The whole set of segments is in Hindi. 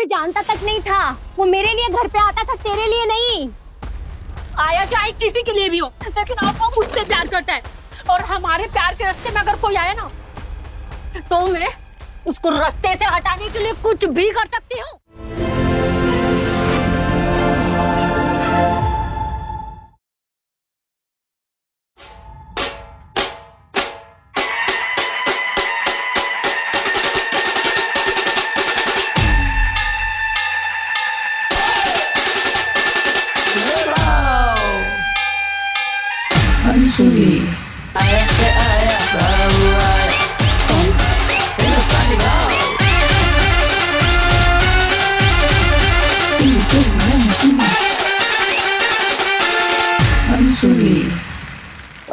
मुझे जानता तक नहीं था। वो मेरे लिए घर पे आता था, तेरे लिए नहीं। आया चाहे किसी के लिए भी हो, लेकिन अब वो मुझसे प्यार करता है। और हमारे प्यार के रास्ते में अगर कोई आया ना, तो मैं उसको रास्ते से हटाने के लिए कुछ भी कर सकती हूँ।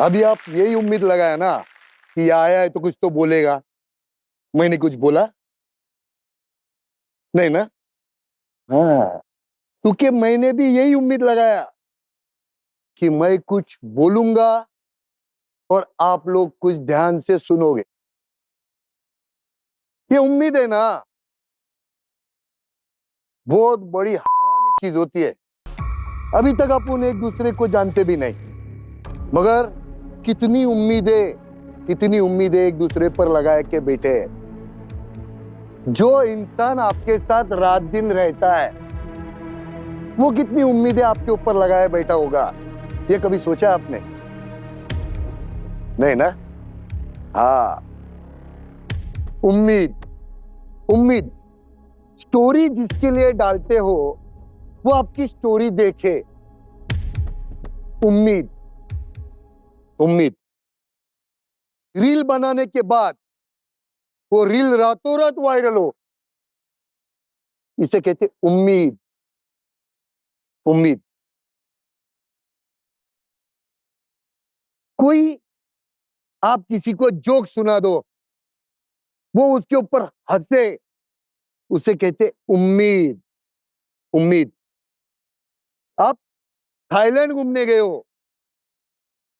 अभी आप यही उम्मीद लगाया ना कि आया है तो कुछ तो बोलेगा। मैंने कुछ बोला नहीं ना? हाँ, क्योंकि मैंने भी यही उम्मीद लगाया कि मैं कुछ बोलूंगा और आप लोग कुछ ध्यान से सुनोगे। ये उम्मीद है ना, बहुत बड़ी हरामी चीज होती है। अभी तक अपन एक दूसरे को जानते भी नहीं, मगर कितनी उम्मीदें एक दूसरे पर लगा के बैठे हैं। जो इंसान आपके साथ रात दिन रहता है, वो कितनी उम्मीदें आपके ऊपर लगाए बैठा होगा, ये कभी सोचा आपने? नहीं ना? हाँ, उम्मीद स्टोरी जिसके लिए डालते हो वो आपकी स्टोरी देखे। उम्मीद रील बनाने के बाद वो रील रातों रात वायरल हो, इसे कहते उम्मीद। कोई आप किसी को जोक सुना दो, वो उसके ऊपर हंसे, उसे कहते उम्मीद। आप थाईलैंड घूमने गए हो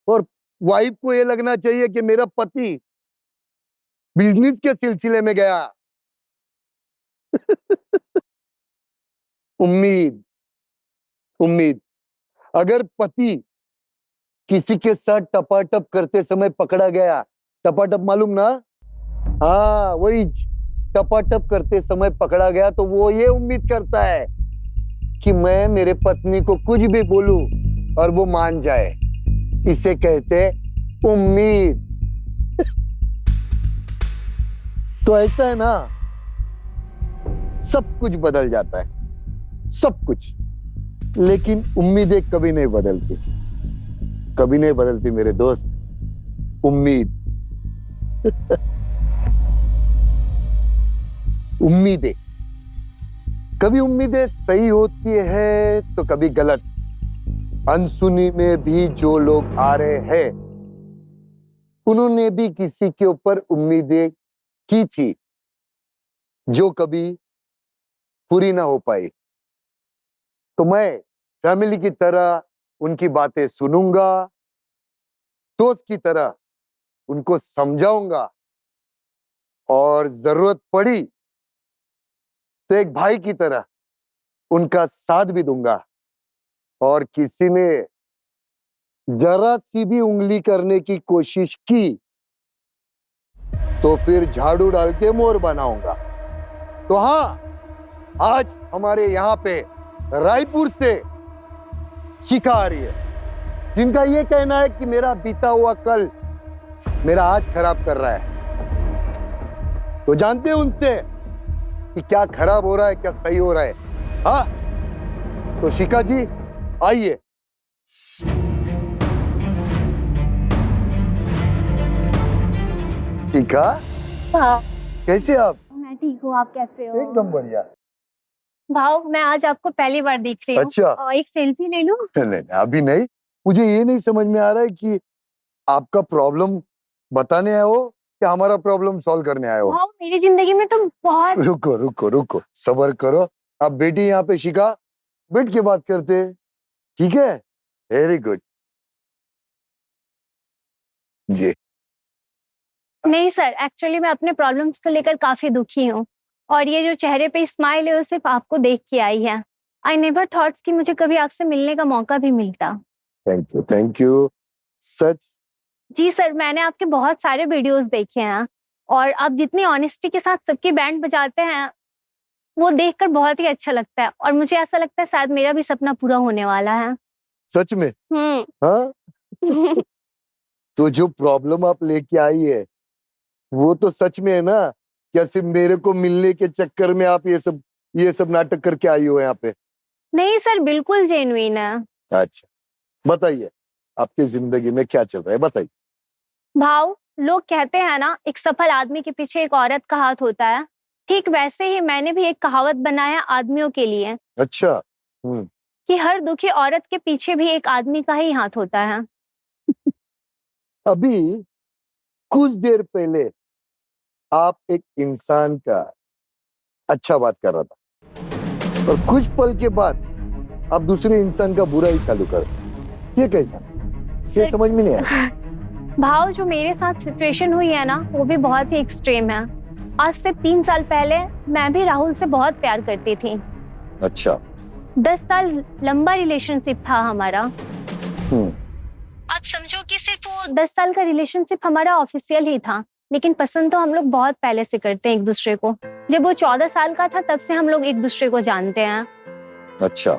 और वाइफ को ये लगना चाहिए कि मेरा पति बिजनेस के सिलसिले में गया। उम्मीद। अगर पति किसी के साथ टपाटप करते समय पकड़ा गया, टपाटप मालूम ना? हाँ, वही टपाटप करते समय पकड़ा गया, तो वो ये उम्मीद करता है कि मैं मेरे पत्नी को कुछ भी बोलूं और वो मान जाए। इसे कहते उम्मीद। तो ऐसा है ना, सब कुछ बदल जाता है, सब कुछ, लेकिन उम्मीदें कभी नहीं बदलती मेरे दोस्त। उम्मीदें कभी उम्मीदें सही होती है तो कभी गलत। अनसुनी में भी जो लोग आ रहे हैं, उन्होंने भी किसी के ऊपर उम्मीदें की थी जो कभी पूरी ना हो पाई। तो मैं फैमिली की तरह उनकी बातें सुनूंगा, दोस्त की तरह उनको समझाऊंगा, और जरूरत पड़ी तो एक भाई की तरह उनका साथ भी दूंगा। और किसी ने जरा सी भी उंगली करने की कोशिश की तो फिर झाड़ू डाल के मोर बनाऊंगा। तो हाँ, आज हमारे यहाँ पे रायपुर से शिखा आ रही है, जिनका ये कहना है कि मेरा बीता हुआ कल मेरा आज खराब कर रहा है। तो जानते हैं उनसे कि क्या खराब हो रहा है, क्या सही हो रहा है। हाँ, तो शिखा जी आइए। शिखा, हाँ, कैसे आप? मैं ठीक हूँ, आप कैसे हो? एकदम बढ़िया। भाव, मैं आज आपको पहली बार देख रही हूँ। अच्छा, एक सेल्फी ले लूं? नहीं, अभी नहीं। मुझे ये नहीं समझ में आ रहा है कि आपका प्रॉब्लम बताने आए हो कि हमारा प्रॉब्लम सॉल्व करने आए हो। भाव, मेरी जिंदगी में तो बहुत... रुको, सब्र करो। अब बेटी यहाँ पे शिखा, बैठ के बात करते हैं, ठीक है? वेरी गुड जी। नहीं सर, एक्चुअली मैं अपने प्रॉब्लम्स को लेकर काफी दुखी हूँ और ये जो चेहरे पे स्माइल है वो सिर्फ आपको देख के आई है। आई नेवर थॉट कि मुझे कभी आपसे मिलने का मौका भी मिलता। Thank you. सच? जी सर, मैंने आपके बहुत सारे वीडियोस देखे हैं और आप जितनी ऑनेस्टी के साथ सबकी बैंड बजाते हैं वो देखकर बहुत ही अच्छा लगता है और मुझे ऐसा लगता है शायद मेरा भी सपना पूरा होने वाला है। सच में? हाँ। तो जो प्रॉब्लम आप लेके आई है वो तो सच में है ना? क्या सिर्फ मेरे को मिलने के चक्कर में आप ये सब नाटक करके आई हो यहाँ पे? नहीं सर, बिल्कुल जेन्युइन है। अच्छा, बताइए आपकी जिंदगी में क्या चल रहा है, बताइए। भाव, लोग कहते हैं ना एक सफल आदमी के पीछे एक औरत का हाथ होता है, ठीक वैसे ही मैंने भी एक कहावत बनाया आदमियों के लिए। अच्छा। कि हर दुखी औरत के पीछे भी एक आदमी का ही हाथ होता है। अभी कुछ देर पहले आप एक इंसान का अच्छा बात कर रहा था और कुछ पल के बाद आप दूसरे इंसान का बुरा ही चालू कर। ये कैसा? ये समझ में नहीं आया। भाव, जो मेरे साथ सिचुएशन हुई है ना वो भी बहुत ही एक्सट्रीम है। आज से 3 साल पहले मैं भी राहुल से बहुत प्यार करती थी। अच्छा। 10 साल लंबा रिलेशनशिप था हमारा। आज समझो कि सिर्फ वो 10 साल का रिलेशनशिप हमारा ऑफिशियल ही था, लेकिन पसंद तो हम लोग बहुत पहले से करते हैं एक दूसरे को। जब वो 14 साल का था तब से हम लोग एक दूसरे को जानते हैं। अच्छा।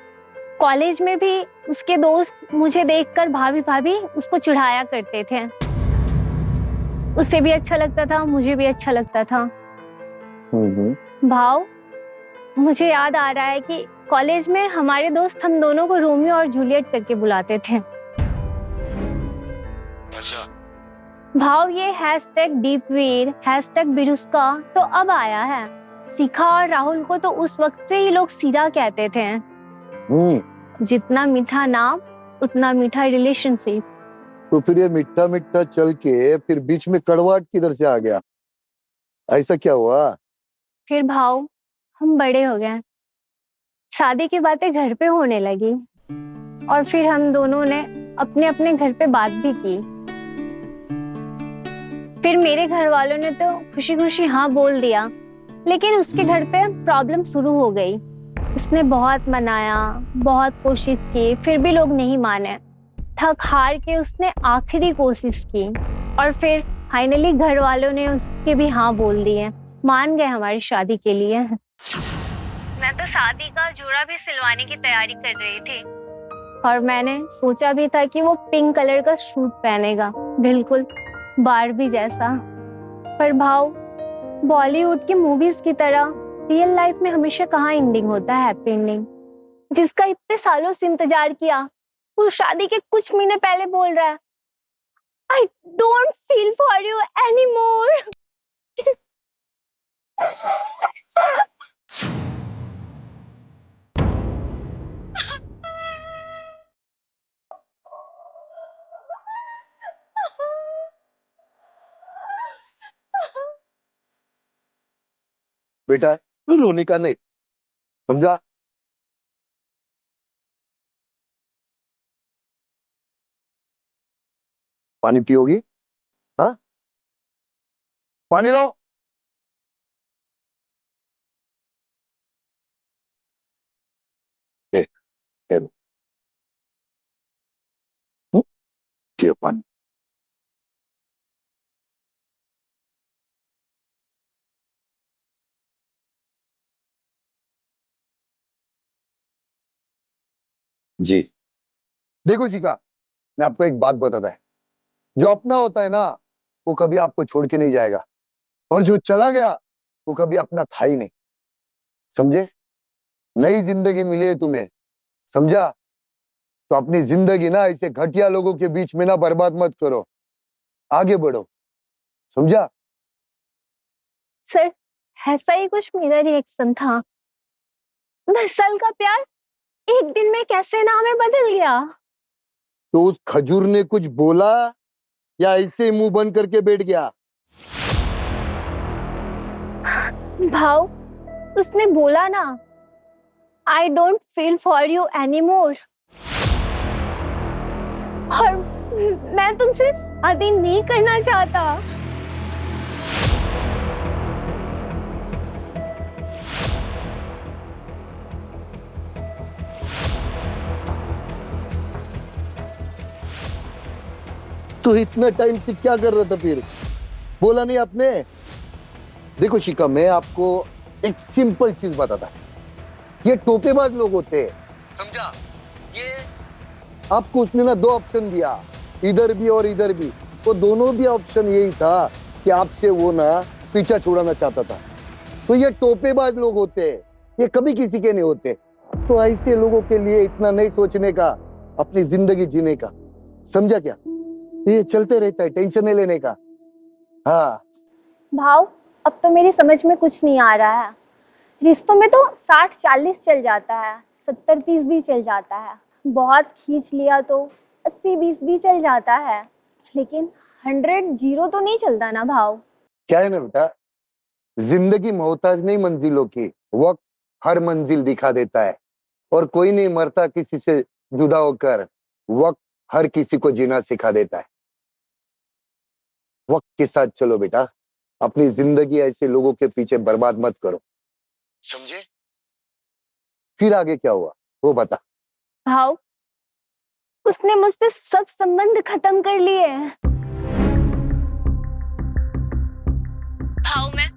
कॉलेज में भी उसके दोस्त मुझे देखकर भाभी भाभी उसको चिढ़ाया करते थे। उसे भी अच्छा लगता था, मुझे भी अच्छा लगता था। भाव, मुझे याद आ रहा है कि कॉलेज में हमारे दोस्त हम दोनों को रोमियो और जूलियट करके बुलाते थे। अच्छा। भाव, ये हैशटैग दीपवीर, हैशटैग बिरुस्का तो अब आया है। शिखा और राहुल को तो उस वक्त से ही लोग सीधा कहते थे। जितना मीठा नाम उतना मीठा रिलेशनशिप। तो फिर ये मीठा मीठा चल के फिर बीच में कड़वाहट किधर से आ गया? ऐसा क्या हुआ? फिर भाव, हम बड़े हो गए, शादी की बातें घर पे होने लगी और फिर हम दोनों ने अपने अपने घर पे बात भी की। फिर मेरे घर वालों ने तो खुशी खुशी हाँ बोल दिया, लेकिन उसके घर पे प्रॉब्लम शुरू हो गई। उसने बहुत मनाया, बहुत कोशिश की, फिर भी लोग नहीं माने। थक हार के उसने आखिरी कोशिश की और फिर फाइनली घर वालों ने उसके भी हाँ बोल दिए, मान गए हमारी शादी के लिए। मैं तो शादी का जोड़ा भी सिलवाने की तैयारी कर रही थी और मैंने सोचा भी था कि वो पिंक कलर का सूट पहनेगा, बिल्कुल बारबी जैसा। पर भाव, बॉलीवुड की मूवीज की तरह रियल लाइफ में हमेशा कहाँ एंडिंग होता है हैप्पी एंडिंग। जिसका इतने सालों से इंतजार किया वो शादी के कुछ महीने पहले बोल रहा है I don't feel for you anymore. बेटा रोने का नहीं, समझा? पानी पियोगी? हाँ, पानी लो। ए, ए, पियो पानी। जी देखो शिखा, मैं आपको एक बात बताता है, जो अपना होता है ना वो कभी आपको छोड़ के नहीं जाएगा और जो चला गया वो कभी अपना था ही नहीं, समझे? नई जिंदगी मिली है तुम्हें, समझा? तो अपनी जिंदगी ना ऐसे घटिया लोगों के बीच में ना बर्बाद मत करो, आगे बढ़ो, समझा? सर, ऐसा ही कुछ मेरा रिएक्शन था। 10 साल का प्यार एक दिन में कैसे नाम में बदल गया। तो उस खजूर ने कुछ बोला या ऐसे ही मुंह बंद करके बैठ गया? भाव, उसने बोला ना I don't feel for you anymore और मैं तुमसे शादी नहीं करना चाहता। तो इतना टाइम से क्या कर रहा था फिर? बोला नहीं आपने? देखो शिखा, मैं आपको एक सिंपल चीज बताता, ये टोपेबाज लोग होते हैं, समझा? ये आपको उसने ना 2 ऑप्शन दिया, इधर भी और इधर भी, तो दोनों भी ऑप्शन यही था कि आपसे वो ना पीछा छुड़ाना चाहता था। तो ये टोपेबाज लोग होते हैं, ये कभी किसी के नहीं होते। तो ऐसे लोगों के लिए इतना नहीं सोचने का, अपनी जिंदगी जीने का, समझा क्या? ये चलते रहता है, टेंशन नहीं लेने का। हाँ भाव, अब तो मेरी समझ में कुछ नहीं आ रहा है। रिश्तों में तो 60-40 चल जाता है, 70-30 भी चल जाता है, बहुत खींच लिया तो 80-20 भी चल जाता है, लेकिन 100-0 तो नहीं चलता ना भाव। क्या है ना बेटा, जिंदगी मोहताज नहीं मंजिलों की, वक्त हर मंजिल दिखा देता है, और कोई नहीं मरता किसी से जुदा होकर, वक्त हर किसी को जीना सिखा देता है। वक्त के साथ चलो बेटा, अपनी जिंदगी ऐसे लोगों के पीछे बर्बाद मत करो, समझे? फिर आगे क्या हुआ वो बता। भाव, उसने मुझसे सब संबंध खत्म कर लिए हैं। भाव, मैं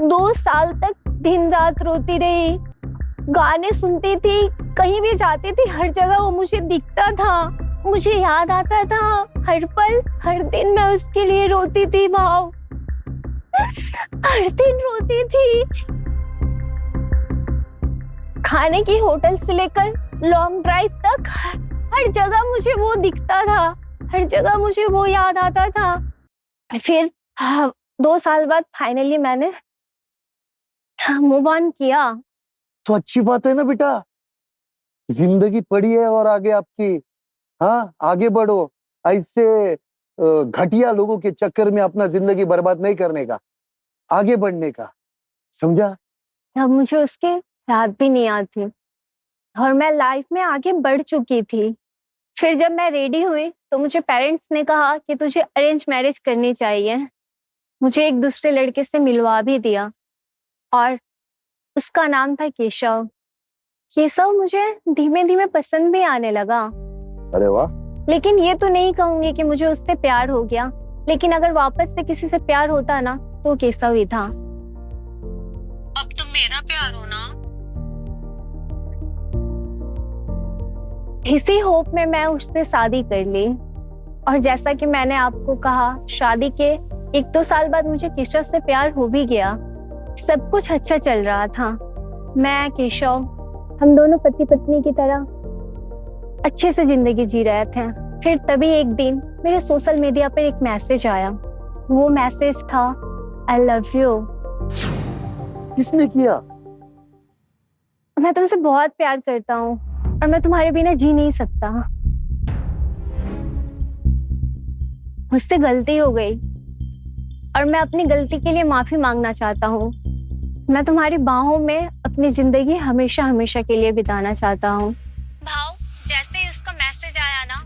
2 साल तक दिन रात रोती रही, गाने सुनती थी, कहीं भी जाती थी हर जगह वो मुझे दिखता था, मुझे याद आता था, हर पल हर दिन मैं उसके लिए रोती थी भाव, हर दिन रोती थी। खाने की होटल से लेकर लॉन्ग ड्राइव तक हर जगह मुझे वो दिखता था, हर जगह मुझे वो याद आता था। फिर 2 साल बाद फाइनली मैंने मूव ऑन किया। तो अच्छी बात है ना बेटा, जिंदगी पड़ी है और आगे आपकी। हाँ, आगे बढ़ो, ऐसे घटिया लोगों के चक्कर में अपना जिंदगी बर्बाद नहीं करने का, आगे बढ़ने का, समझा? अब मुझे उसके याद भी नहीं आती और मैं लाइफ में आगे बढ़ चुकी थी। फिर जब मैं रेडी हुई तो मुझे पेरेंट्स ने कहा कि तुझे अरेंज मैरिज करनी चाहिए। मुझे एक दूसरे लड़के से मिलवा भी दिया और उसका नाम था केशव। केशव मुझे धीमे धीमे पसंद भी आने लगा। अरे वाह! लेकिन ये तो नहीं कहूंगी कि मुझे उससे प्यार हो गया, लेकिन अगर वापस से किसी से प्यार होता ना तो केशव ही था। अब तुम मेरा प्यार हो ना? इसी होप में मैं उससे शादी कर ली, और जैसा कि मैंने आपको कहा, शादी के 1-2 साल बाद मुझे केशव से प्यार हो भी गया। सब कुछ अच्छा चल रहा था। मैं, केशव, हम दोनों पति पत्नी की तरह अच्छे से जिंदगी जी रहे थे। फिर तभी एक दिन मेरे सोशल मीडिया पर एक मैसेज आया। वो मैसेज था, आई लव यू। किसने किया? मैं तुमसे बहुत प्यार करता हूँ और मैं तुम्हारे बिना जी नहीं सकता। मुझसे गलती हो गई और मैं अपनी गलती के लिए माफी मांगना चाहता हूँ। मैं तुम्हारी बाहों में अपनी जिंदगी हमेशा हमेशा के लिए बिताना चाहता हूँ। भाव, जैसे ही उसका मैसेज आया ना,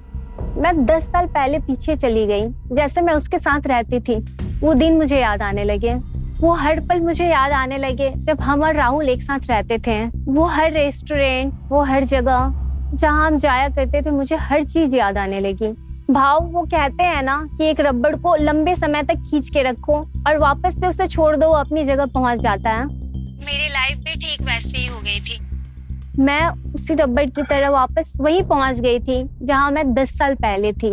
मैं 10 साल पहले पीछे चली गई। जैसे मैं उसके साथ रहती थी, वो दिन मुझे याद आने लगे। वो हर पल मुझे याद आने लगे जब हम और राहुल एक साथ रहते थे। वो हर रेस्टोरेंट, वो हर जगह जहाँ हम जाया करते थे, मुझे हर चीज याद आने लगी। भाव, वो कहते हैं ना कि एक रबड़ को लंबे समय तक खींच के रखो और वापस से उसे छोड़ दो, वो अपनी जगह पहुंच जाता है। मेरी लाइफ भी ठीक वैसे ही हो गई थी। मैं उसी रबड़ की तरह वापस वहीं पहुंच गई थी जहां मैं 10 साल पहले थी।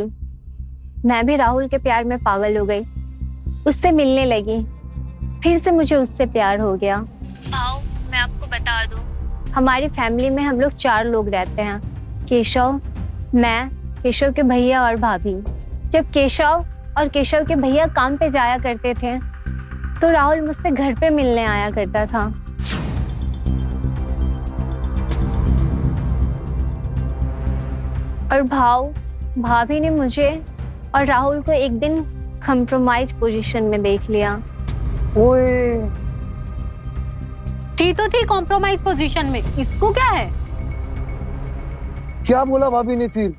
मैं भी राहुल के प्यार में पागल हो गई, उससे मिलने लगी। फिर से मुझे उससे प्यार हो गया। भाव, मैं आपको बता दूं, हमारी फैमिली में हम लोग 4 लोग रहते हैं। केशव, मैं, केशव के भैया और भाभी। जब केशव और केशव के भैया काम पे जाया करते थे तो राहुल मुझसे घर पे मिलने आया करता था। और भाभी ने मुझे और राहुल को एक दिन कॉम्प्रोमाइज पोजीशन में देख लिया। ओए, थी तो थी कॉम्प्रोमाइज पोजीशन में, इसको क्या है? क्या बोला भाभी ने फिर?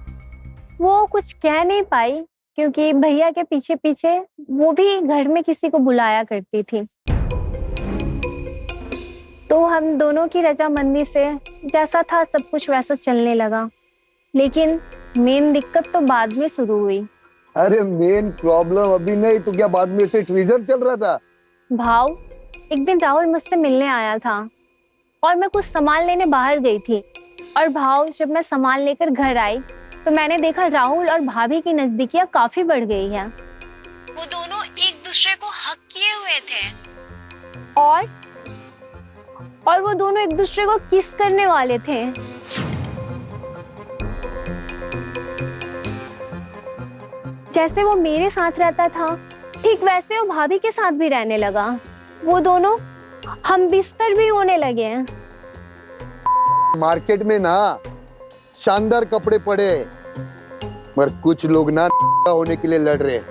वो कुछ कह नहीं पाई क्योंकि भैया के पीछे पीछे वो भी घर में किसी को बुलाया करती थी। तो हम दोनों की रजामंदी से जैसा था सब कुछ वैसा चलने लगा। लेकिन मेन दिक्कत तो बाद में शुरू हुई। अरे मेन प्रॉब्लम अभी नहीं तो क्या बाद में से ट्वीजर चल रहा था? भाव, एक दिन राहुल मुझसे मिलने आया था और मैं कुछ सामान लेने बाहर गई थी। और भाव, जब मैं सामान लेकर घर आई तो मैंने देखा राहुल और भाभी की नजदीकियां काफी बढ़ गई हैं। वो दोनों एक दूसरे को हक किए हुए थे और वो दोनों एक दूसरे को किस करने वाले थे। जैसे वो मेरे साथ रहता था, ठीक वैसे वो भाभी के साथ भी रहने लगा। वो दोनों हम बिस्तर भी होने लगे हैं। मार्केट में ना शानदार कपड़े पड़े हैं, पर कुछ लोग ना होने के लिए लड़ रहे हैं।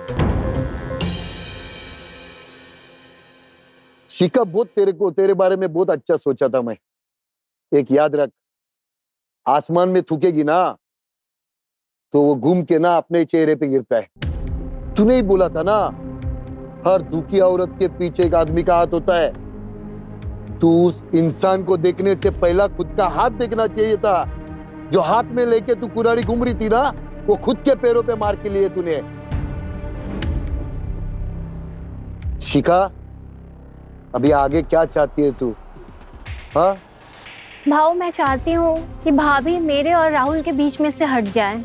शिखा, बहुत तेरे बारे में बहुत अच्छा सोचा था मैं। एक याद रख, आसमान में थूकेगी ना तो वो घूम के ना अपने चेहरे पे गिरता है। तूने ही बोला था ना, हर दुखी औरत के पीछे एक आदमी का हाथ होता है। तू उस इंसान को देखने से पहला खुद का हाथ देखना चाहिए था। जो हाथ में लेके तू कुराड़ी घूम रही थी ना, वो खुद के पैरों पे मार के लिए तूने। शिखा, अभी आगे क्या चाहती है तू? हाँ भाव, मैं चाहती हूँ कि भाभी मेरे और राहुल के बीच में से हट जाए।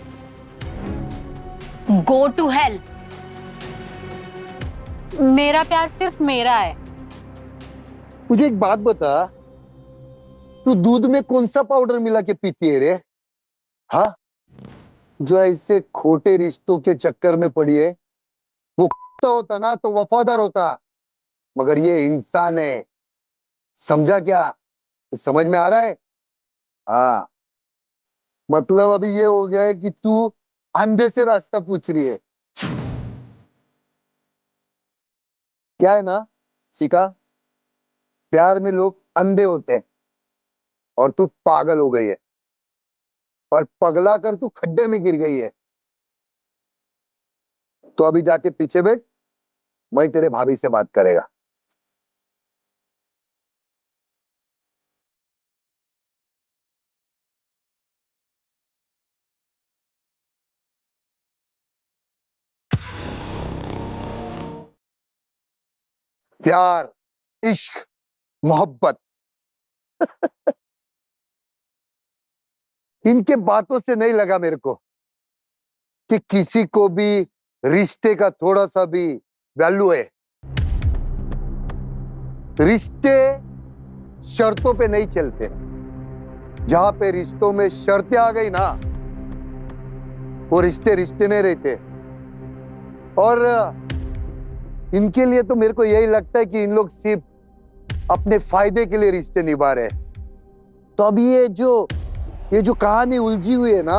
Go to hell. मेरा प्यार सिर्फ मेरा है। मुझे एक बात बता, तू दूध में कौन सा पाउडर मिला के पीती है रे? हाँ, जो ऐसे खोटे रिश्तों के चक्कर में पड़ी है। वो होता ना तो वफादार होता, मगर ये इंसान है। समझा क्या? तो समझ में आ रहा है? हाँ, मतलब अभी ये हो गया है कि तू अंधे से रास्ता पूछ रही है। क्या है ना शिखा, प्यार में लोग अंधे होते हैं और तू पागल हो गई है, और पगला कर तू खड्डे में गिर गई है। तो अभी जाके पीछे बैठ, मैं तेरे भाभी से बात करेगा। प्यार, इश्क, मोहब्बत, इनके बातों से नहीं लगा मेरे को कि किसी को भी रिश्ते का थोड़ा सा भी वैल्यू है। रिश्ते शर्तों पे नहीं चलते। जहां पे रिश्तों में शर्तें आ गई ना, वो रिश्ते रिश्ते नहीं रहते। और इनके लिए तो मेरे को यही लगता है कि इन लोग सिर्फ अपने फायदे के लिए रिश्ते निभा रहे हैं। तो अभी ये जो कहानी उलझी हुई है ना,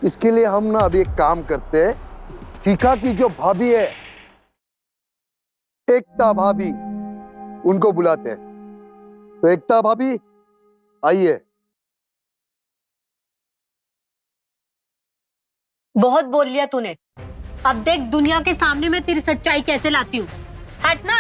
इसके लिए हम ना अभी एक काम करते हैं। शिखा की जो भाभी है, एकता भाभी, उनको बुलाते हैं। तो एकता भाभी, आइए। बहुत बोल लिया तूने। अब देख दुनिया के सामने मैं तेरी सच्चाई कैसे लाती हूँ। हट ना।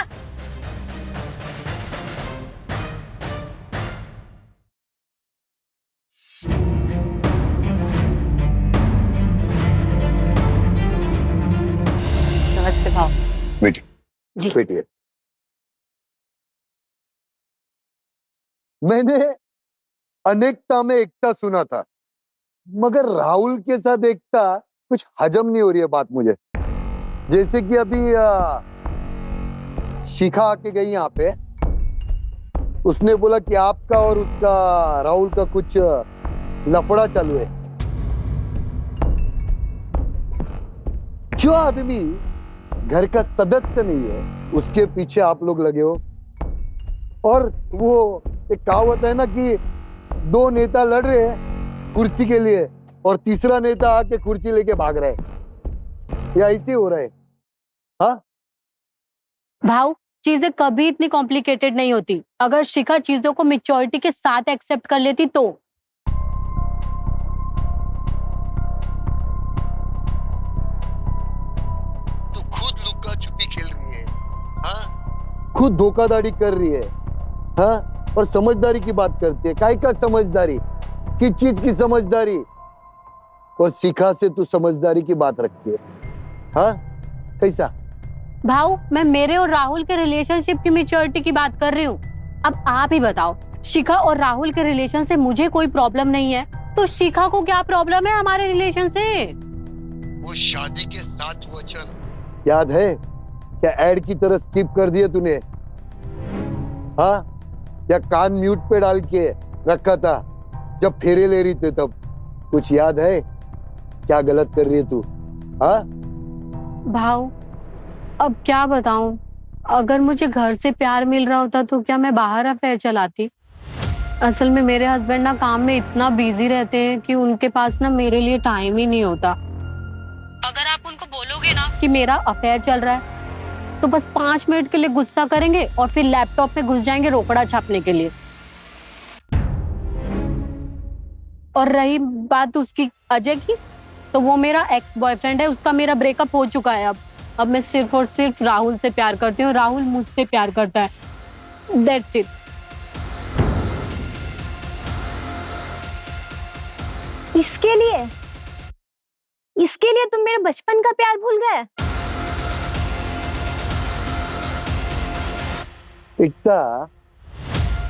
नमस्ते भाव। बैठिए जी। बैठिए। मैंने अनेकता में एकता सुना था, मगर राहुल के साथ एकता कुछ हजम नहीं हो रही है बात मुझे। जैसे कि अभी शिखा आके गई यहाँ पे, उसने बोला कि आपका और उसका राहुल का कुछ लफड़ा चालू है। जो आदमी घर का सदस्य नहीं है उसके पीछे आप लोग लगे हो। और वो एक कहावत है ना कि दो नेता लड़ रहे हैं कुर्सी के लिए और तीसरा नेता आके कुर्सी लेके भाग रहा है। या ऐसे हो रहा है? हाँ भाव, चीजें कभी इतनी कॉम्प्लिकेटेड नहीं होती। अगर शिखा चीजों को मैच्योरिटी के साथ एक्सेप्ट कर लेती तो। तू खुद लुका छुपी खेल रही है, हाँ? खुद धोखाधड़ी कर रही है, हाँ? और समझदारी की बात करती है। काय का समझदारी? किस चीज की समझदारी? और शिखा से तू समझदारी की बात रखती है। हाँ कैसा? भाऊ, मैं मेरे और राहुल के रिलेशनशिप की मैच्योरिटी की बात कर रही हूँ। अब आप ही बताओ, शिखा और राहुल के रिलेशन से मुझे कोई प्रॉब्लम नहीं है, तो शिखा को क्या प्रॉब्लम है हमारे रिलेशन से? वो शादी के 7 वचन याद है क्या? ऐड की तरह स्किप कर दिए तूने? हाँ, या कान म्यूट पे डाल के रखा था जब फेरे ले रही थे तब? कुछ याद है क्या गलत कर रही है तू? हाँ भाऊ, अब क्या बताऊं? अगर मुझे घर से प्यार मिल रहा होता तो क्या मैं बाहर अफेयर चलाती? असल में मेरे हस्बैंड ना काम में इतना बिजी रहते हैं कि उनके पास ना मेरे लिए टाइम ही नहीं होता। अगर आप उनको बोलोगे ना कि मेरा अफेयर चल रहा है, तो बस 5 मिनट के लिए गुस्सा करेंगे और फिर लैपटॉप में घुस जाएंगे रोकड़ा छापने के लिए। और रही बात उसकी अजय की, तो वो मेरा एक्स बॉयफ्रेंड है, उसका मेरा ब्रेकअप हो चुका है। अब मैं सिर्फ और सिर्फ राहुल से प्यार करती हूँ, राहुल मुझसे प्यार करता है। That's it. इसके लिए तुम मेरे बचपन का प्यार भूल गए? एकता,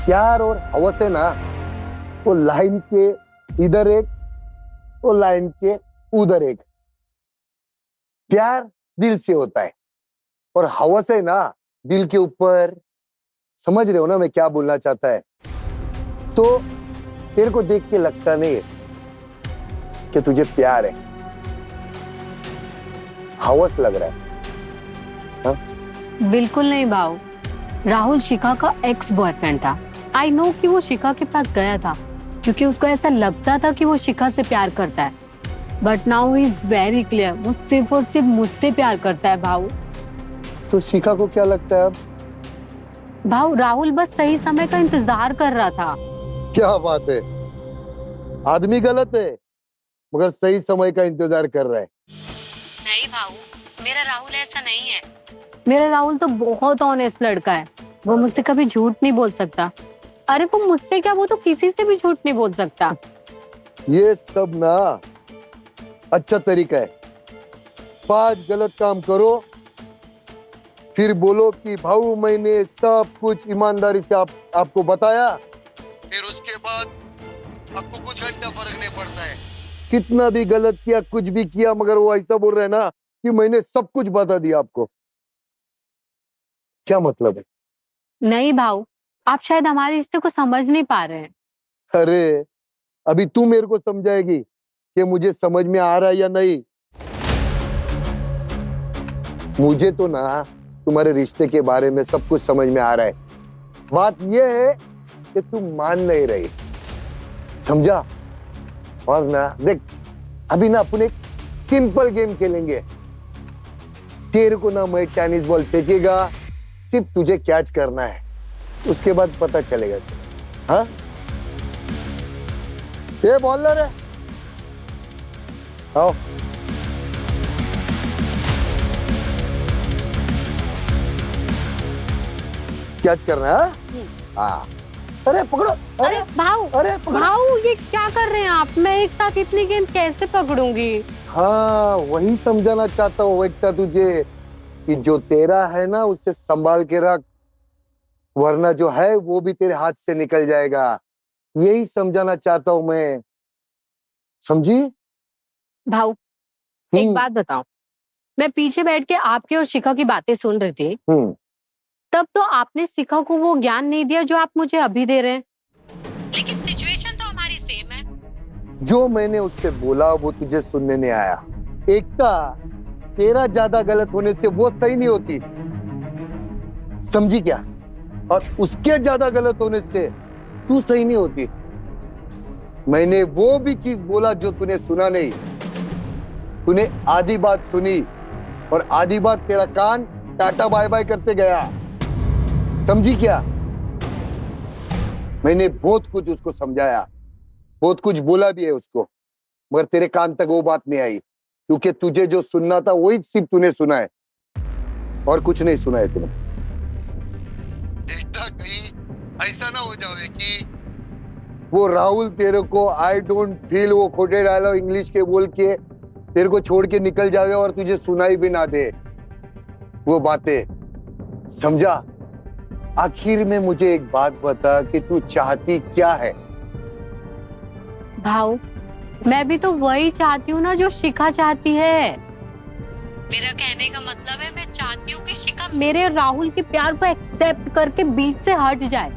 प्यार और हवस है ना, वो लाइन के इधर एक, वो लाइन के उधर एक। प्यार दिल से होता है और हवस है ना दिल के ऊपर। समझ रहे हो ना मैं क्या बोलना चाहता है? तो तेरे को देख के लगता नहीं है कि तुझे प्यार है, हवस लग रहा है। हाँ? बिल्कुल नहीं भाऊ, राहुल शिखा का एक्स बॉयफ्रेंड था। आई नो कि वो शिखा के पास गया था क्योंकि उसको ऐसा लगता था कि वो शिखा से प्यार करता है, but now he is very clear, वो सिर्फ और सिर्फ मुझसे प्यार करता है भाऊ। तो शिखा को क्या लगता है अब? भाऊ, राहुल बस सही समय का इंतजार कर रहा था। क्या बात है, आदमी गलत है मगर सही समय का इंतजार कर रहा है। नहीं भाऊ, मेरा राहुल ऐसा नहीं है। मेरा राहुल तो बहुत ऑनेस्ट लड़का है, वो मुझसे कभी झूठ नहीं बोल सकता। अरे वो मुझसे क्या, वो तो किसी से भी झूठ नहीं बोल सकता। ये सब ना अच्छा तरीका है। 5 गलत काम करो, फिर बोलो कि भाऊ मैंने सब कुछ ईमानदारी से आपको बताया, फिर उसके बाद आपको कुछ घंटा फर्क नहीं पड़ता है। कितना भी गलत किया, कुछ भी किया, मगर वो ऐसा बोल रहे हैं ना कि मैंने सब कुछ बता दिया आपको। क्या मतलब है? नहीं भाऊ, आप शायद हमारे रिश्ते को समझ नहीं पा रहे हैं। अरे अभी तू मेरे को समझाएगी कि मुझे समझ में आ रहा है या नहीं? मुझे तो ना तुम्हारे रिश्ते के बारे में सब कुछ समझ में आ रहा है। बात यह है कि तुम मान नहीं रही, समझा? और ना देख, अभी ना अपन एक सिंपल गेम खेलेंगे। तेरे को ना मैं टेनिस बॉल फेंकेगा, सिर्फ तुझे कैच करना है, उसके बाद पता चलेगा। हाँ, ये बॉलर है, आओ। कैच करना है? हाँ। अरे पकड़ो, अरे भाऊ, अरे पकड़ो। भाऊ ये क्या कर रहे हैं आप? मैं एक साथ इतनी गेंद कैसे पकड़ूंगी? हाँ, वही समझाना चाहता हूँ एकता तुझे कि जो तेरा है ना उसे संभाल के रख, वरना जो है वो भी तेरे हाथ से निकल जाएगा। यही समझाना चाहता हूँ मैं, समझी? भाऊ, एक बात बताओ, मैं पीछे बैठ के आपकी और शिखा की बातें सुन रही थी, तब तो आपने शिखा को वो ज्ञान नहीं दिया जो आप मुझे अभी दे रहे हैं। लेकिन सिचुएशन तो हमारी सेम है। जो मैंने उससे बोला वो तुझे सुनने नहीं आया। एकता, तेरा ज्यादा गलत होने से वो सही नहीं होती, समझी क्या? और उसके ज्यादा गलत होने से तू सही नहीं होती। मैंने वो भी चीज बोला जो तूने सुना नहीं। तूने आधी बात सुनी और आधी बात तेरा कान टाटा बाय बाय करते गया, समझी क्या? मैंने बहुत कुछ उसको समझाया, बहुत कुछ बोला भी है उसको, मगर तेरे कान तक वो बात नहीं आई, क्योंकि तुझे जो सुनना था वही सिर्फ तूने सुना है और कुछ नहीं सुना है तूने। देखता कहीं ऐसा ना हो जाए कि वो राहुल तेरे को आई डोंट फील वो खोटे डायलॉग इंग्लिश के बोल के तेरे को छोड़ के निकल जावे और तुझे सुनाई भी ना दे वो बातें, समझा? आखिर में मुझे एक बात बता कि तू चाहती क्या है? भाऊ, मैं भी तो वही चाहती हूँ ना जो शिखा चाहती है। मेरा कहने का मतलब है, मैं चाहती हूँ कि शिखा मेरे और राहुल के प्यार को एक्सेप्ट करके बीच से हट जाए,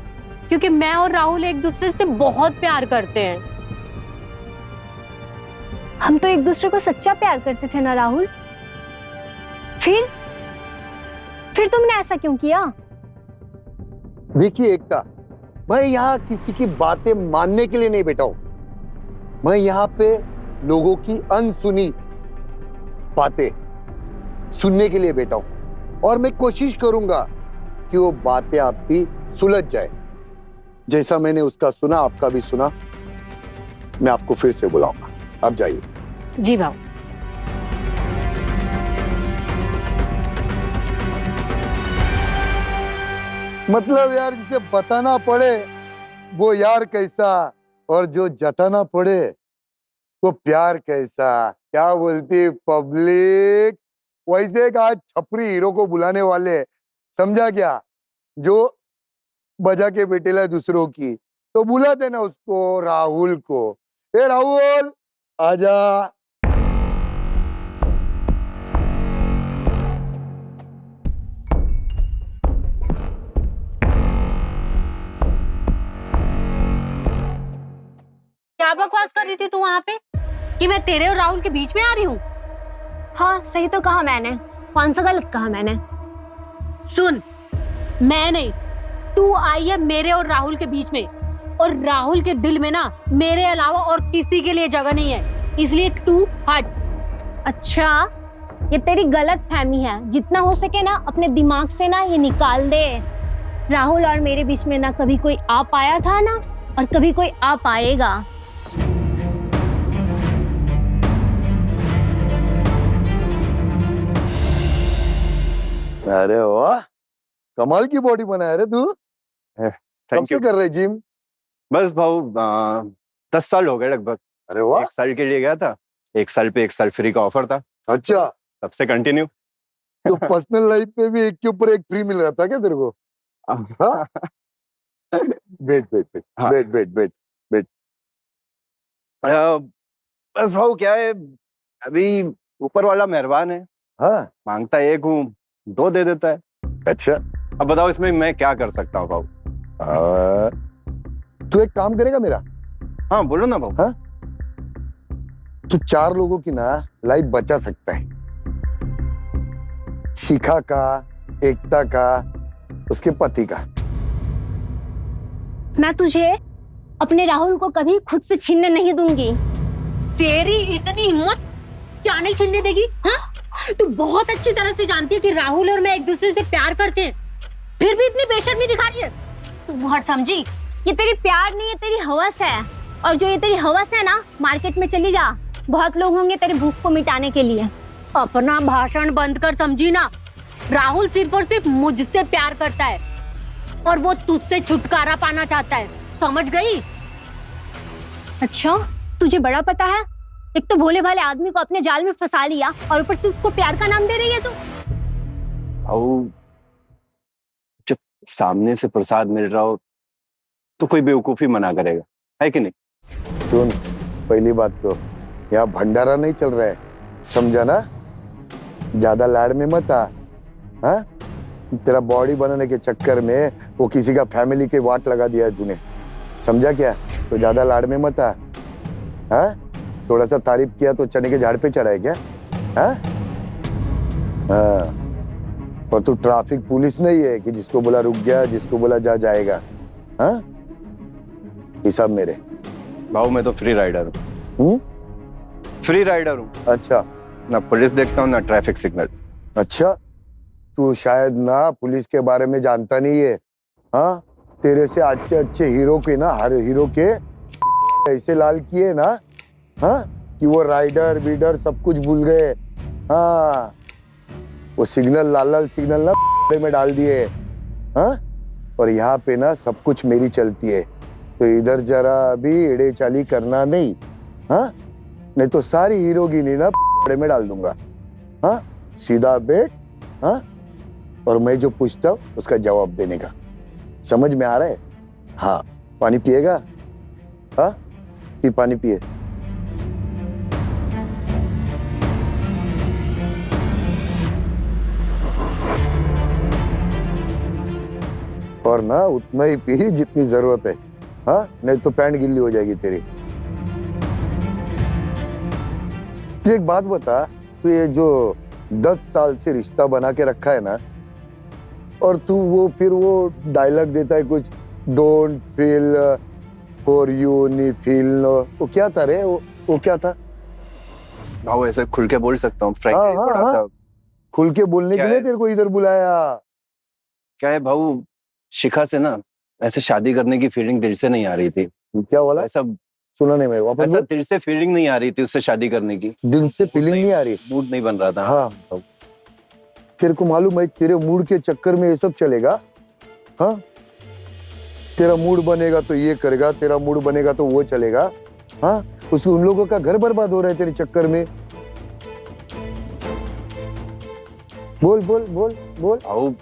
क्योंकि मैं और राहुल एक दूसरे से बहुत प्यार करते हैं। हम तो एक दूसरे को सच्चा प्यार करते थे ना राहुल। फिर तुमने ऐसा क्यों किया? देखिए एकता, मैं यहाँ किसी की बातें मानने के लिए नहीं बैठा हूं। मैं यहाँ पे लोगों की अनसुनी बातें सुनने के लिए बैठा हूं और मैं कोशिश करूंगा कि वो बातें आपकी सुलझ जाए। जैसा मैंने उसका सुना, आपका भी सुना। मैं आपको फिर से बुलाऊंगा, आप जाइए। जी भाऊ। मतलब यार, जिसे बताना पड़े वो यार कैसा, और जो जताना पड़े वो प्यार कैसा। क्या बोलती पब्लिक? वैसे एक आज छपरी हीरो को बुलाने वाले, समझा क्या? जो बजा के बेटेला दूसरों की, तो बुला देना उसको, राहुल को। ए राहुल, आजा। क्या बकवास कर रही थी तू वहाँ पे कि मैं तेरे और राहुल के बीच में आ रही हूँ? हाँ, सही तो कहा मैंने। कौन सा गलत कहा मैंने? सुन, मैं नहीं, तू आई है मेरे और राहुल के बीच में, और राहुल के दिल में ना मेरे अलावा और किसी के लिए जगह नहीं है, इसलिए तू हट। अच्छा, ये तेरी गलत फहमी है। जितना हो सके ना अपने दिमाग से ना ये निकाल दे। राहुल और मेरे बीच में ना कभी कोई आ पाया था ना, और कभी कोई आ पाएगा। अरे वाह, कमाल की बॉडी बनाया रे तू। कब थैंक से यू। कर रहे जिम? बस भाऊ 10 साल हो गए लगभग। अरे वाह, 1 साल के लिए गया था, 1 साल पे 1 साल फ्री का ऑफर था, अच्छा। तब से कंटिन्यू। तो पर्सनल लाइफ में भी एक के ऊपर एक फ्री मिल रहा था क्या तेरे को? हाँ? बैठ बैठ बैठ हाँ। बैठ बैठ बैठ बैठ। बस भाऊ क्या है, अभी ऊपर वाला मेहरबान है, हाँ, मांगता एक हूँ 2 दे देता है। अच्छा। अब बताओ इसमें मैं क्या कर सकता हूँ भाऊ? तू एक काम करेगा मेरा? हाँ बोलो ना भाऊ। हाँ? तू 4 लोगों की ना लाइफ बचा सकता है। शिखा का, एकता का, उसके पति का। मैं तुझे अपने राहुल को कभी खुद से छीनने नहीं दूंगी। तेरी इतनी हिम्मत क्या नहीं छीनने देगी? हाँ, तू बहुत अच्छी तरह से जानती है कि राहुल और मैं एक दूसरे से प्यार करते हैं, फिर भी इतनी बेशर्मी दिखा रही है। तू हट समझी। ये तेरी प्यार नहीं, ये तेरी हवस है। और जो ये तेरी हवस है ना, मार्केट में चली जा, बहुत लोग होंगे तेरी भूख को मिटाने के लिए। अपना भाषण बंद कर, समझी ना? राहुल सिर्फ और सिर्फ मुझसे प्यार करता है, और वो तुझसे छुटकारा पाना चाहता है, समझ गई? अच्छा, तुझे बड़ा पता है। एक तो भोले भाले आदमी को अपने जाल में फंसा लिया, और ऊपर से उसको प्यार का नाम दे रही है तू। भाऊ जब सामने से प्रसाद मिल रहा हो तो कोई बेवकूफी मना करेगा, है कि नहीं? सुन, पहली बात तो यहाँ भंडारा नहीं चल रहा है, समझा ना? ज्यादा लाड़ में मत आ। हाँ? तेरा बॉडी बनाने के चक्कर में वो किसी का फैमिली के वाट लगा दिया है तूने, समझा क्या? तो ज्यादा लाड़ में मत आ। हाँ? थोड़ा सा तारीफ किया तो चने के झाड़ पे चढ़ा है क्या? हाँ? हाँ। और तू ट्रैफिक पुलिस नहीं है कि जिसको बोला रुक गया, जिसको बोला जा जाएगा। हाँ? हिसाब मेरे। भाऊ मैं तो फ्री राइडर हूँ। फ्री राइडर हूँ, अच्छा ना पुलिस देखता हूँ ना ट्रैफिक सिग्नल। अच्छा, तू शायद ना पुलिस के बारे में जानता नहीं है। हाँ, तेरे से अच्छे अच्छे हीरो के ना, हर हीरो के ऐसे लाल किए ना, हाँ, कि वो राइडर बीडर सब कुछ भूल गए। हाँ, वो सिग्नल लाल लाल सिग्नल ना में डाल दिए। हाँ, और यहाँ पे ना सब कुछ मेरी चलती है, तो इधर जरा भी एड़े चाली करना नहीं। हाँ, नहीं तो सारी हीरोगिनी ना कपड़े में डाल दूंगा। हाँ, सीधा बैठ, हाँ, और मैं जो पूछता हूँ उसका जवाब देने का। समझ में आ रहा है? हाँ, पानी पिएगा? हाँ, कि पानी पिए? और ना उतना ही पी जितनी जरूरत है। हाँ, नहीं तो पैंट गिल्ली हो जाएगी तेरी। तुझे एक बात बता, तू ये जो 10 साल से रिश्ता बना के रखा है ना, और तू वो फिर वो डायलॉग देता है कुछ, don't feel for you knee feel, वो क्या था रे? वो क्या था? भाऊ ऐसे खुल के बोल सकता हूँ हाँ, हाँ, थोड़ा हाँ। सा। खुल के बोलने के क्या लिए है? तेरे को इधर बुलाया। क्या है भाऊ, शिखा से ना ऐसे शादी करने की फीलिंग दिल से नहीं आ रही थी। क्या बोला? ऐसा सुना नहीं मैं, वापस ऐसा बोल। दिल से फीलिंग नहीं आ रही थी उससे शादी करने की। दिल से फीलिंग नहीं आ रही? मूड नहीं बन रहा था। हाँ, तेरे को मालूम है तेरे मूड के चक्कर में ये सब चलेगा? हाँ, तेरा मूड बनेगा तो ये करेगा, तेरा मूड बनेगा तो वो चलेगा। हाँ, उसके उन लोगों का घर बर्बाद हो रहा है तेरे चक्कर में। बोल बोल बोल बोल। भाऊ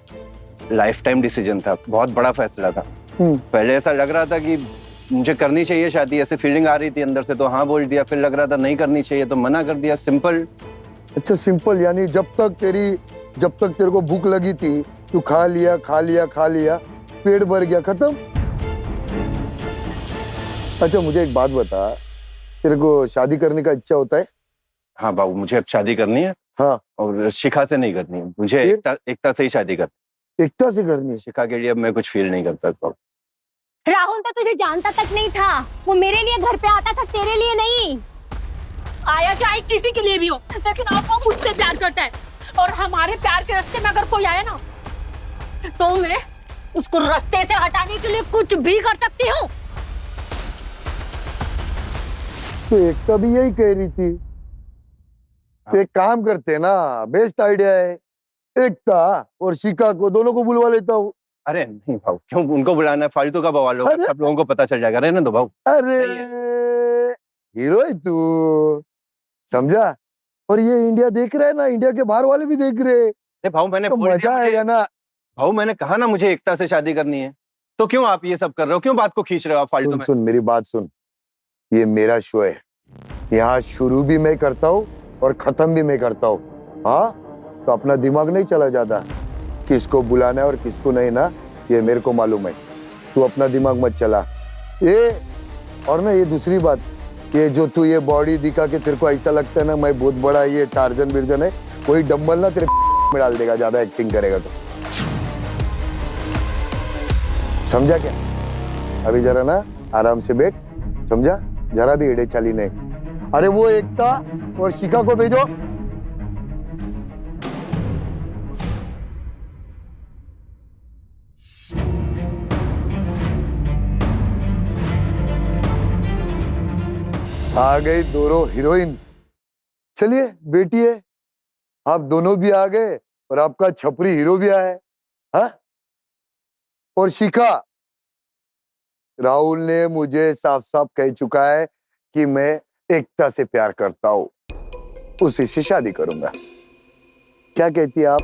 लाइफ टाइम डिसीजन था, बहुत बड़ा फैसला था। पहले ऐसा लग रहा था कि मुझे करनी चाहिए शादी, ऐसे फीलिंग आ रही थी अंदर से, तो हाँ बोल दिया। फिर लग रहा था नहीं करनी चाहिए तो मना कर दिया, सिंपल। अच्छा, सिंपल, यानी जब तक तेरे को भूख लगी थी तू खा लिया, पेट भर गया, खत्म। अच्छा, मुझे एक बात बता, तेरे को शादी करने का इच्छा होता है? हाँ बाबू, मुझे अब शादी करनी है। हाँ, और शिखा से नहीं करनी है मुझे, एकता से ही शादी करनी। एकता से करनी है? शिखा के लिए अब मैं कुछ फील नहीं करता बाबू। राहुल तो तुझे जानता तक नहीं था, वो मेरे लिए घर पे आता था, तेरे लिए नहीं। आया चाहे किसी के लिए भी हो, लेकिन अब वो मुझसे प्यार करता है। और हमारे प्यार के रास्ते में अगर कोई आए ना, तो मैं उसको रास्ते से हटाने के लिए कुछ भी कर सकती हूँ। तो एकता भी यही कह रही थी। तो एक काम करते हैं ना, बेस्ट आइडिया है, एकता और शिखा को दोनों को बुलवा लेता हूँ। अरे नहीं भाऊ, क्यों उनको बुलाना है? फालतू का बवाल होगा, अरे! सब लोगों को पता चल जाएगा। रहने दो भाऊ। अरे हीरो है तू, समझा? और ये इंडिया देख रहा है ना, इंडिया के बाहर वाले भी देख रहे हैं, अरे भाऊ मैंने तो बोल मजा दिया आएगा ना। भाऊ मैंने कहा ना मुझे एकता से शादी करनी है, तो क्यों आप ये सब कर रहे हो? क्यों बात को खींच रहे हो आप फालतू सुन में? सुन मेरी बात सुन, ये मेरा शो है, यहाँ शुरू भी मैं करता हूँ और खत्म भी मैं करता हूँ। हाँ, तो अपना दिमाग नहीं चला जाता, किसको बुलाना है और किसको नहीं ना, ये मेरे को मालूम है। तू अपना दिमाग मत चला। ये और ना, ये दूसरी बात, ये जो तू ये बॉडी दिखा के तेरे को ऐसा लगता है ना मैं बहुत बड़ा ये टार्जन बिर्जन है, वही डंबल ना तेरे में डाल देगा ज्यादा एक्टिंग करेगा तो। समझा क्या? अभी जरा ना आराम से बैठ, समझा? जरा भी एड़े चाली नहीं। अरे वो एकता और शिखा को भेजो। आ गई दोनों हीरोइन। चलिए बैठिए, आप दोनों भी आ गए और आपका छपरी हीरो भी आया है। हाँ? और शिखा, राहुल ने मुझे साफ साफ कह चुका है कि मैं एकता से प्यार करता हूं, उसी से शादी करूंगा। क्या कहती है आप?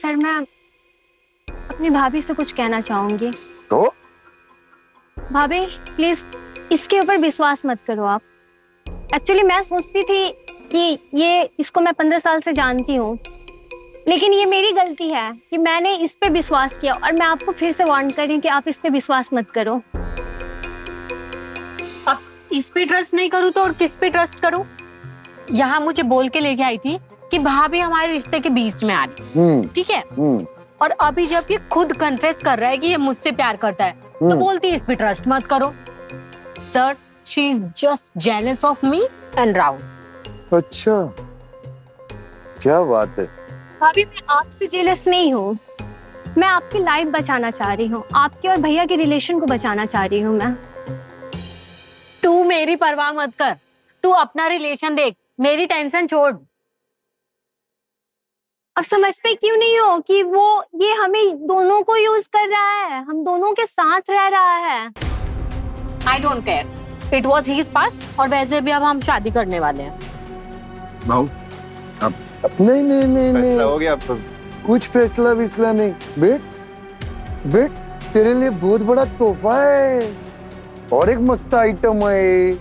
सर, मैं अपनी भाभी से कुछ कहना चाहूंगी। तो भाभी प्लीज इसके ऊपर विश्वास मत करो आप। एक्चुअली मैं सोचती थी कि इसको मैं 15 साल से जानती हूँ, लेकिन ये मेरी गलती है कि मैंने इस पे विश्वास किया, और मैं आपको फिर से वार्न कर रही हूँ कि आप इस पे विश्वास मत करो। अब इस पे ट्रस्ट नहीं करूँ तो और किस पे ट्रस्ट करूँ? यहाँ मुझे बोल के लेके आई थी कि भाभी हमारे रिश्ते के बीच में आ रही, ठीक है? और अभी जब ये खुद कन्फेस कर रहा है कि ये मुझसे प्यार करता है, तो बोलती है इस पे ट्रस्ट मत करो। Sir, she is just jealous of me and Rahul. अच्छा, क्या बात है। भाभी मैं आपसे जेलस नहीं हूँ, मैं आपकी लाइफ बचाना चाह रही हूँ, आपके और भैया के रिलेशन को बचाना चाह रही हूँ मैं। तू मेरी परवाह मत कर, तू अपना रिलेशन देख, मेरी टेंशन छोड़। अब समझते क्यों नहीं हो कि ये हमें दोनों को यूज कर रहा है, हम दोनों के साथ रह रहा है। I don't care, it was his past, और वैसे भी अब हम शादी करने वाले हैं। भाऊ नहीं नहीं नहीं फैसला नहीं, हो गया अब। कुछ फैसला विसला नहीं। बेट बेट, तेरे लिए बहुत बड़ा तोहफा है और एक मस्त आइटम है।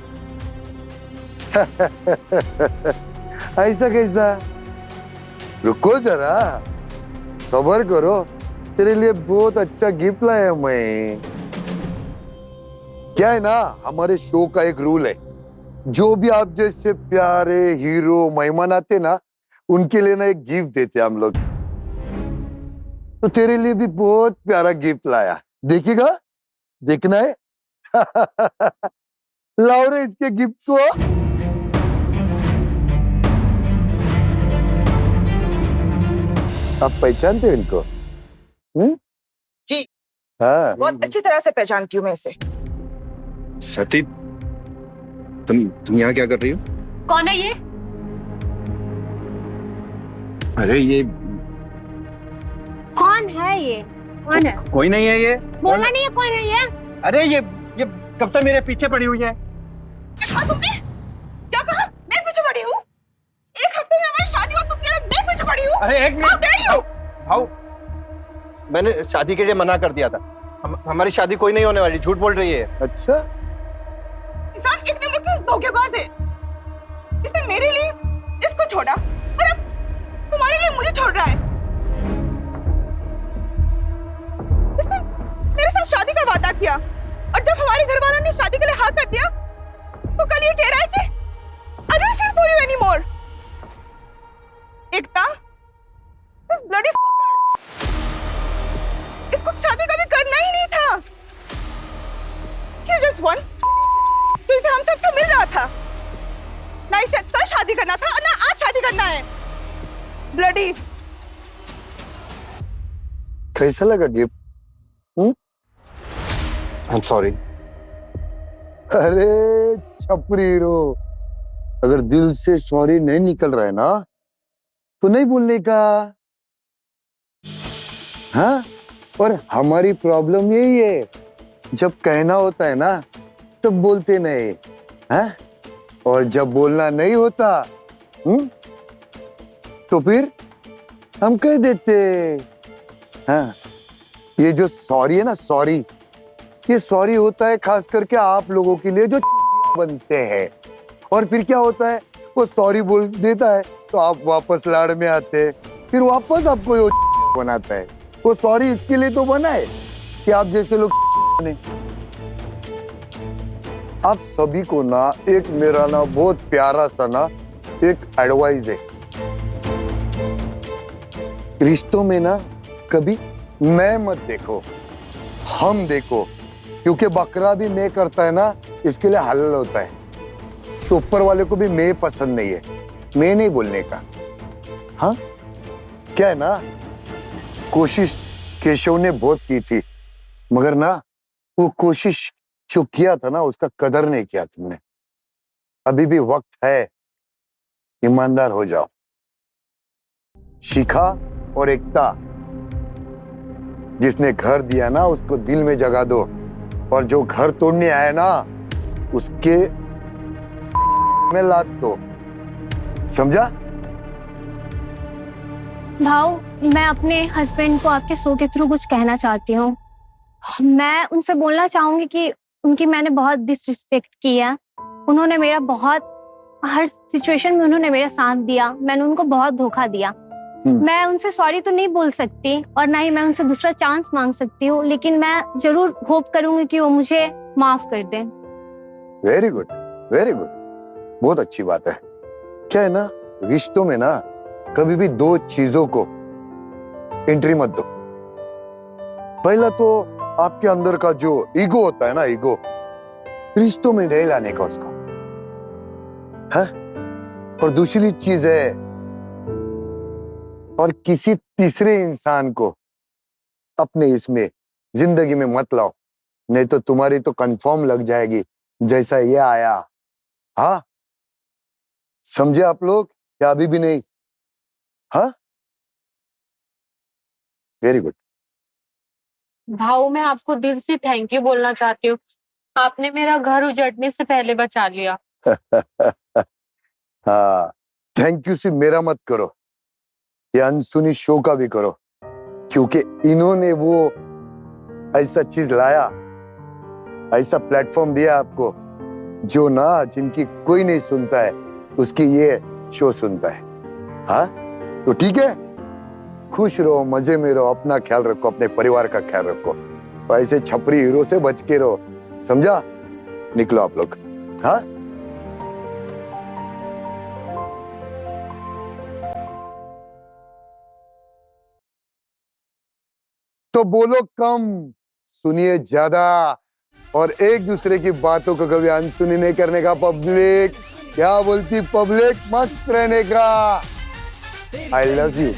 ऐसा कैसा? रुको जरा, सब्र करो, तेरे लिए बहुत अच्छा गिफ्ट लाया मैं। क्या है ना, हमारे शो का एक रूल है, जो भी आप जैसे प्यारे हीरो मेहमान आते ना, उनके लिए ना एक गिफ्ट देते हैं हम लोग। तो तेरे लिए भी बहुत प्यारा गिफ्ट लाया, देखिएगा, देखना है। लाओ रे इसके गिफ्ट को। आप पहचानते हो इनको? जी, हाँ। बहुत अच्छी तरह से पहचानती हूँ मैं इसे। सती, तुम यहाँ क्या कर रही हो? कौन है ये? अरे ये कौन है ये? कौन है? कोई नहीं है ये। बोला नहीं है कौन है ये? अरे ये कब से मेरे पीछे पड़ी हुई है। कहा तुमने? क्या कहा? मैं पीछे पड़ी हूँ? एक हफ्ते में हमारी शादी और तुम कह रहे हो मैं पीछे पड़ी हूँ? अरे एक How dare you? मिनट भाऊ, मैंने शादी के लिए मना कर दिया था। हमारी शादी कोई नहीं होने वाली, झूठ बोल रही है। अच्छा, इंसान एक नंबर का धोखेबाज है। इसने मेरे लिए इसको छोड़ा और अब तुम्हारे लिए मुझे छोड़ रहा है। इसने मेरे साथ शादी का वादा किया और जब हमारे घर वालों ने शादी के लिए हाँ कर दिया तो कल ये कह रहा है कि I don't feel for you anymore। Ekta, this bloody fucker, इसको शादी कभी करना ही नहीं था। He just one जो इसे हम सबसे मिल रहा था। ना इसे कल शादी करना था ना आज शादी करना है। ब्लडी। कैसा लगा गिफ्ट? I'm sorry। अरे छपरी हीरो, अगर दिल से सॉरी नहीं निकल रहा है ना, तो नहीं बोलने का। हाँ, और हमारी प्रॉब्लम यही है, जब कहना होता है ना तब बोलते नहीं, हाँ? और जब बोलना नहीं होता, तो फिर हम कह देते। हाँ, ये जो सॉरी है ना, सॉरी, ये सॉरी होता है खास करके आप लोगों के लिए जो बनते हैं। और फिर क्या होता है, वो सॉरी बोल देता है तो आप वापस लाड़ में आते हैं, फिर वापस आपको ये बनाता है। वो सॉरी इसके लिए तो बना है कि आप जैसे लोग बने। आप सभी को ना एक मेरा ना बहुत प्यारा सा ना एक एडवाइस है, रिश्तों में ना कभी मैं मत देखो, हम देखो, क्योंकि बकरा भी मैं करता है ना, इसके लिए हलाल होता है। तो ऊपर वाले को भी मैं पसंद नहीं है, मैं नहीं बोलने का। हाँ, क्या है ना, कोशिश केशव ने बहुत की थी, मगर ना वो कोशिश जो किया था ना उसका कदर नहीं किया तुमने। अभी भी वक्त है, ईमानदार हो जाओ। शिखा और एकता, जिसने घर दिया ना उसको दिल में जगा दो, और जो घर तोड़ने आया ना उसके में लात दो, समझा? भाव, मैं अपने हस्बैंड को आपके शो के थ्रू कुछ कहना चाहती हूँ। मैं उनसे बोलना चाहूंगी कि उनकी मैंने बहुत डिसरिस्पेक्ट की है। उन्होंने मेरा बहुत, हर सिचुएशन में उन्होंने मेरा साथ दिया, मैंने उनको बहुत धोखा दिया। मैं उनसे सॉरी तो नहीं बोल सकती और ना ही मैं उनसे दूसरा चांस मांग सकती हूँ, लेकिन मैं जरूर होप करूंगी कि वो मुझे माफ कर दें। वेरी गुड, वेरी गुड, बहुत अच्छी बात है। क्या है ना, रिश्तों में ना कभी भी दो चीजों को एंट्री मत दो। पहला तो आपके अंदर का जो ईगो होता है ना, ईगो रिश्तों में नहीं लाने का उसको, हाँ? और दूसरी चीज है, और किसी तीसरे इंसान को अपने इसमें जिंदगी में मत लाओ, नहीं तो तुम्हारी तो कंफर्म लग जाएगी जैसा ये आया। हाँ, समझे आप लोग या अभी भी नहीं? हाँ, वेरी गुड। भाऊ, मैं आपको दिल से थैंक यू बोलना चाहती हूँ। आपने मेरा घर उजड़ने से पहले बचा लिया। हाँ, थैंक यू से मेरा मत करो, ये अनसुनी शो का भी करो, क्योंकि इन्होंने वो ऐसा चीज लाया, ऐसा प्लेटफॉर्म दिया आपको जो ना जिनकी कोई नहीं सुनता है उसकी ये शो सुनता है। हाँ तो ठीक है, खुश रहो, मजे में रहो, अपना ख्याल रखो, अपने परिवार का ख्याल रखो, तो ऐसे छपरी हीरो से बच के रहो, समझा? निकलो आप लोग। हाँ तो बोलो कम, सुनिए ज्यादा, और एक दूसरे की बातों को कभी अनसुनी नहीं करने का। पब्लिक क्या बोलती? पब्लिक मस्त रहने का। I love you.